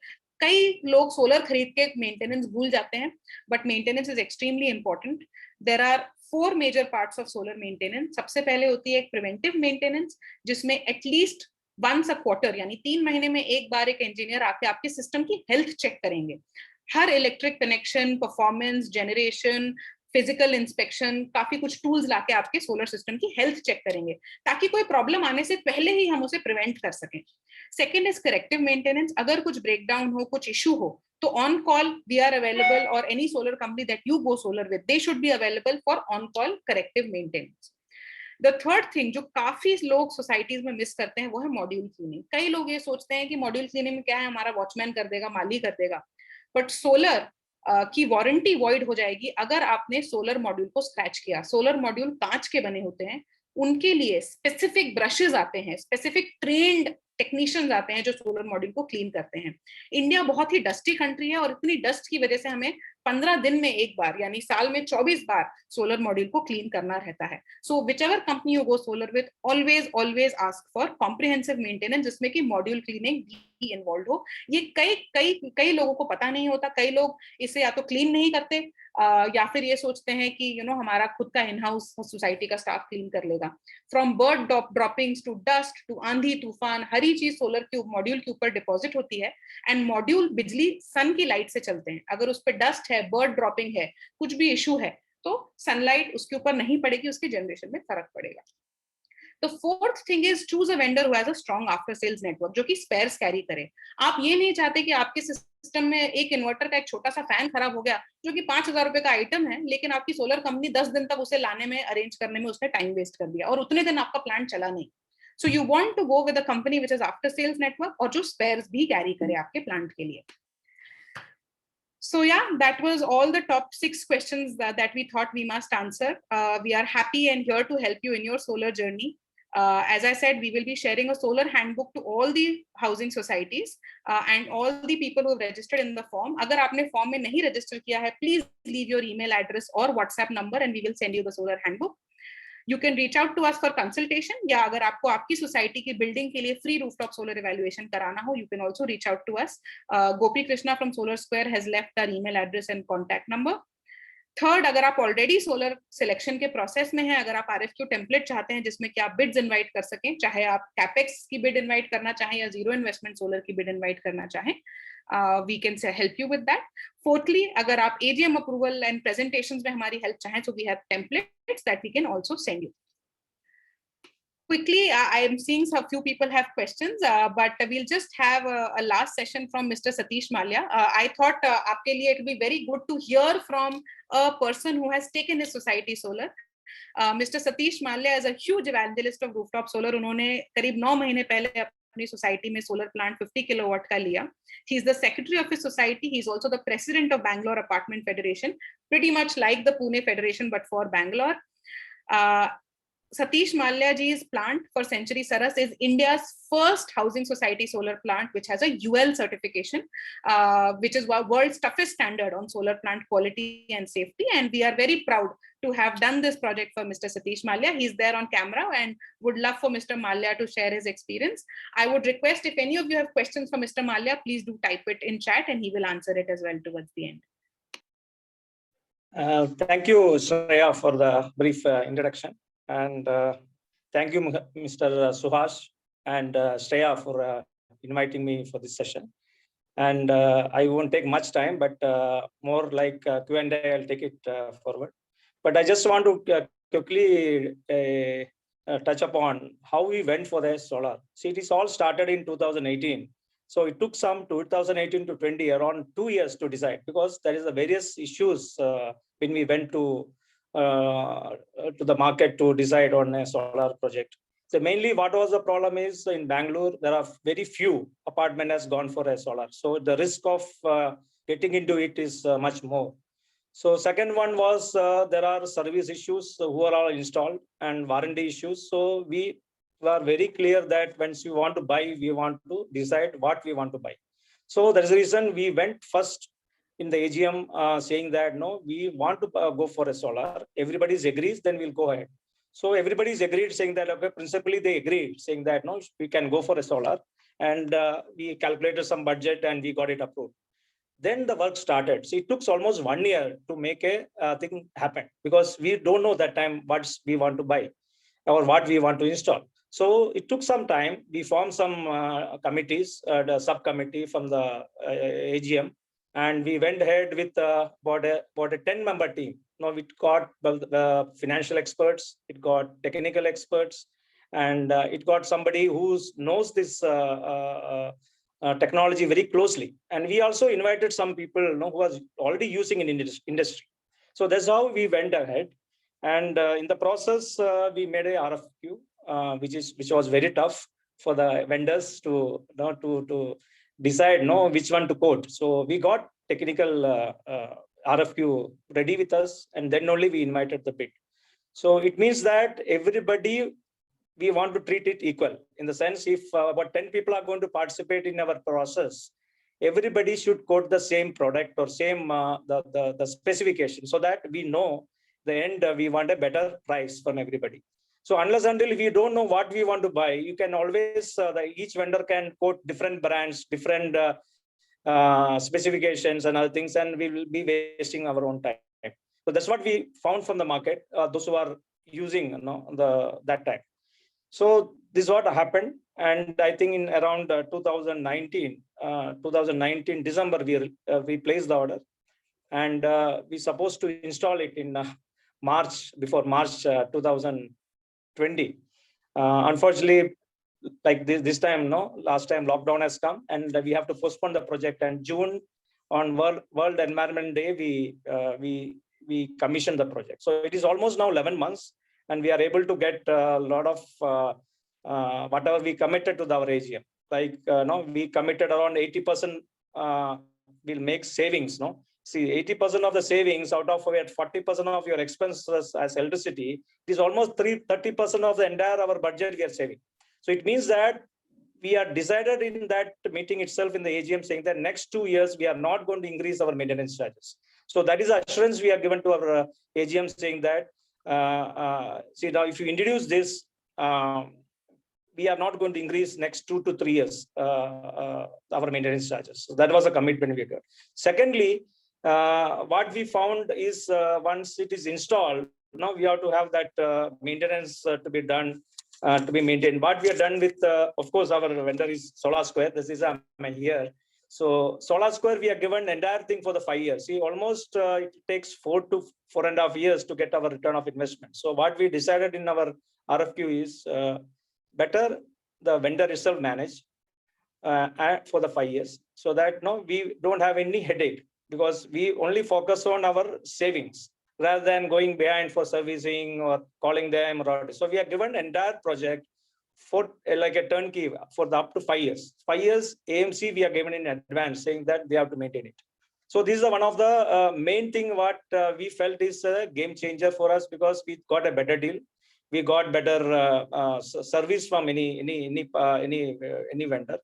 कई लोग सोलर खरीद के मेंटेनेंस भूल जाते हैं, but maintenance is extremely important. There are 4 major parts of solar maintenance. सबसे पहले होती है एक प्रिवेंटिव मेंटेनेंस, जिसमें एटलीस्ट वंस अ क्वार्टर यानी 3 महीने में एक बार एक इंजीनियर आके आपके सिस्टम की हेल्थ चेक करेंगे. हर electric connection, performance, generation, physical inspection, काफी कुछ टूल्स लाके आपके सोलर सिस्टम की हेल्थ चेक करेंगे ताकि कोई प्रॉब्लम आने से पहले ही हम उसे प्रिवेंट कर सकें. Second is corrective maintenance. अगर कुछ ब्रेकडाउन हो, कुछ इशू हो, तो on call we are available, और any solar company that you go solar with, they should be available for on call corrective maintenance. The third thing जो काफी लोग सोसाइटीज में मिस करते हैं वो है मॉड्यूल क्लीनिंग. कई लोग ये सोचते हैं कि मॉड्यूल क्लीनिंग में क्या है, हमारा वॉचमैन कर देगा, माली कर देगा, बट सोलर की वारंटी वॉइड हो जाएगी अगर आपने सोलर मॉड्यूल को स्क्रैच किया. सोलर मॉड्यूल कांच के बने होते हैं, उनके लिए स्पेसिफिक ब्रशेस आते हैं, स्पेसिफिक ट्रेन्ड टेक्नीशियंस आते हैं जो सोलर मॉड्यूल को क्लीन करते हैं. इंडिया बहुत ही डस्टी कंट्री है और इतनी डस्ट की वजह से हमें 15 दिन में एक बार यानी साल में 24 बार सोलर मॉड्यूल को क्लीन करना रहता है. सो whichever company you go solar with, always ask for comprehensive maintenance जिसमें कि मॉड्यूल क्लीनिंग भी इन्वॉल्व हो. ये कई लोगों को पता नहीं होता. कई लोग इसे या तो क्लीन नहीं करते या फिर ये सोचते हैं कि हमारा खुद का इन हाउस सोसाइटी का स्टाफ क्लीन कर लेगा. From bird droppings to dust to आंधी तूफान, हर ही चीज सोलर के मॉड्यूल के ऊपर डिपॉजिट होती है. एंड मॉड्यूल बिजली सन की लाइट से चलते हैं. अगर उस पर डस्ट है, बर्ड ड्रॉपिंग है, कुछ भी इशू है, तो सनलाइट उसके ऊपर नहीं पड़ेगी, उसके जनरेशन में फर्क पड़ेगा. The fourth thing is choose a vendor who has a strong after sales network, जो कि spares कैरी करे. आप ये नहीं चाहते कि आपके सिस्टम में एक इन्वर्टर का एक छोटा सा फैन खराब हो गया जो कि 5,000 रुपए का आइटम है, लेकिन आपकी सोलर कंपनी 10 दिन तक उसे लाने में, अरेंज करने में उसने टाइम वेस्ट कर दिया और उतने दिन आपका प्लांट चला नहीं. So you want to go with a company which is after sales network और जो spares भी कैरी करे आपके प्लांट के लिए. So yeah, that was all the top 6 questions that we thought we must answer. We are happy and here to help you in your solar journey. As I said, we will be sharing a solar handbook to all the housing societies and all the people who have registered in the form. अगर आपने form में नहीं register किया है, please leave your email address or WhatsApp number and we will send you the solar handbook. You can reach out to us for consultation, या अगर आपको आपकी सोसाइटी की बिल्डिंग के लिए फ्री रूफटॉप सोलर इवैल्यूएशन कराना हो, you can also reach out to us. Gopi Krishna from Solar Square has left our email address and contact number. Third, अगर आप ऑलरेडी सोलर सिलेक्शन के प्रोसेस में हैं, अगर आप RFQ टेम्पलेट चाहते हैं जिसमें कि आप बिड्स इनवाइट कर सकें, चाहे आप कैपेक्स की बिड इनवाइट करना चाहें या जीरो इन्वेस्टमेंट सोलर की बिड इनवाइट करना चाहें, we can help you with that. Fourthly, अगर आप AGM approval and presentations में हमारी help चाहें, so we have templates that we can also send you. Quickly, I am seeing a few people have questions, but we'll just have a last session from Mr. Satish Malia. I thought आपके लिए it would be very good to hear from a person who has taken his society solar. Mr. Satish Malia is a huge evangelist of rooftop solar. उन्होंने करीब 9 महीने पहले अपनी society में solar plant 50 kilowatt का लिया. He is the secretary of his society. He is also the president of Bangalore Apartment Federation, pretty much like the Pune Federation but for Bangalore. Satish Malia ji's plant for Century Saras is India's first housing society solar plant which has a UL certification, which is world's toughest standard on solar plant quality and safety, and we are very proud to have done this project for Mr. Satish Malia. He's there on camera and would love for Mr. Malia to share his experience. I would request if any of you have questions for Mr. Malia, please do type it in chat and he will answer it as well towards the end. Thank you, Shreya, for the brief introduction. And thank you, Mr. Suhas and Shreya for inviting me for this session. And I won't take much time, but more like Q&A, I'll take it forward. But I just want to quickly touch upon how we went for the solar. See, it is all started in 2018 So it took some 2018 to 20, around 2 years to decide, because there is a various issues when we went to the market to decide on a solar project. So mainly what was the problem is in Bangalore, there are very few apartment has gone for a solar. So the risk of getting into it is much more. So second one was there are service issues who are all installed and warranty issues. So we were very clear that once we want to buy, we want to decide what we want to buy. So there is a reason we went first in the AGM saying that no, we want to go for a solar. Everybody agrees, then we'll go ahead. So everybody's agreed saying that, okay, principally they agreed saying that no, we can go for a solar, and we calculated some budget and we got it approved. Then the work started. So it took almost 1 year to make a thing happen, because we don't know that time what we want to buy or what we want to install. So it took some time. We formed some committees, the subcommittee from the AGM, and we went ahead with about a 10-member team. Now it got the financial experts, it got technical experts, and it got somebody who knows this technology very closely. And we also invited some people who was already using in industry. So that's how we went ahead. And in the process, we made a RFQ, which was very tough for the vendors to decide which one to quote. So we got technical RFQ ready with us, and then only we invited the bid. So it means that everybody, we want to treat it equal, in the sense if about 10 people are going to participate in our process, everybody should quote the same product or same the specification, so that we know the end we want a better price from everybody. So unless until we don't know what we want to buy, you can always each vendor can quote different brands, different specifications and other things, and we will be wasting our own time. So that's what we found from the market, those who are using that time. So this is what happened. And I think in around 2019 December, we placed the order, and we supposed to install it in before March 2020. Unfortunately, like this time, last time lockdown has come, and we have to postpone the project. And June, on World Environment Day, we commissioned the project. So it is almost now 11 months, and we are able to get a lot of whatever we committed to our AGM. Like we committed around 80% will make savings. See, 80% of the savings out of it, 40% of your expenses as electricity, it is almost 30% of the entire our budget we are saving. So it means that we are decided in that meeting itself in the AGM saying that next 2 years we are not going to increase our maintenance charges. So that is the assurance we are given to our AGM saying that see, now if you introduce this, we are not going to increase next 2 to 3 years our maintenance charges. So that was a commitment we got. Secondly, what we found is once it is installed, now we have to have that maintenance to be done, to be maintained. What we are done with, of course, our vendor is Solar Square. This is here. So Solar Square, we are given entire thing for the 5 years. See, almost it takes 4 to 4.5 years to get our return of investment. So what we decided in our RFQ is better the vendor itself manage for the 5 years, so that we don't have any headache, because we only focus on our savings rather than going behind for servicing or calling them. So we are given entire project for like a turnkey for the up to 5 years. 5 years AMC we are given in advance, saying that they have to maintain it. So this is one of the main thing what we felt is a game changer for us, because we got a better deal. We got better service from any vendor.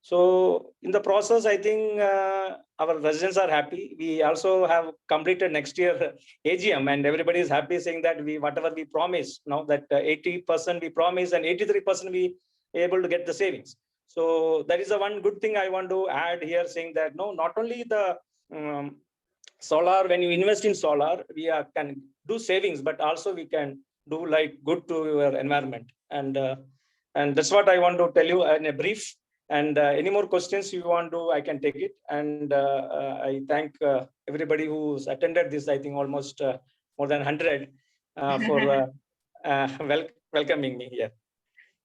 So in the process, I think our residents are happy. We also have completed next year AGM, and everybody is happy, saying that whatever we promised, that 80% we promised and 83% we able to get the savings. So that is the one good thing I want to add here, saying that not only the solar, when you invest in solar, we can do savings, but also we can do like good to your environment. And that's what I want to tell you in a brief. And any more questions you want to, I can take it. And I thank everybody who's attended this, I think almost more than 100 for welcoming me here.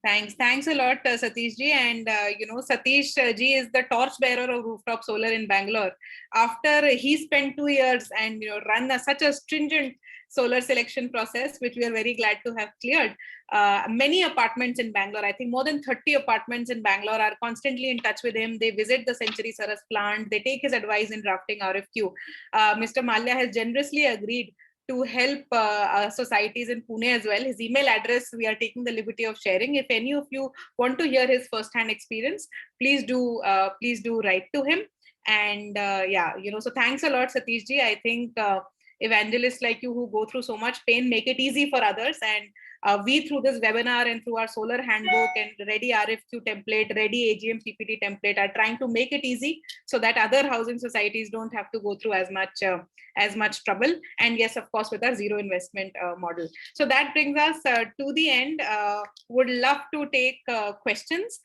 Thanks a lot, Satish ji. And Satish ji is the torchbearer of rooftop solar in Bangalore. After he spent 2 years and run such a stringent solar selection process, which we are very glad to have cleared. Many apartments in Bangalore, I think more than 30 apartments in Bangalore are constantly in touch with him. They visit the Century Saras plant. They take his advice in drafting RFQ. Mr. Malya has generously agreed to help societies in Pune as well. His email address, we are taking the liberty of sharing. If any of you want to hear his first-hand experience, please do write to him. And so thanks a lot, Satish ji. I think evangelists like you who go through so much pain make it easy for others. And we, through this webinar and through our solar handbook and ready RFQ template, ready AGM PPT template, are trying to make it easy so that other housing societies don't have to go through as much trouble. And yes, of course, with our zero investment model. So that brings us to the end. Would love to take questions.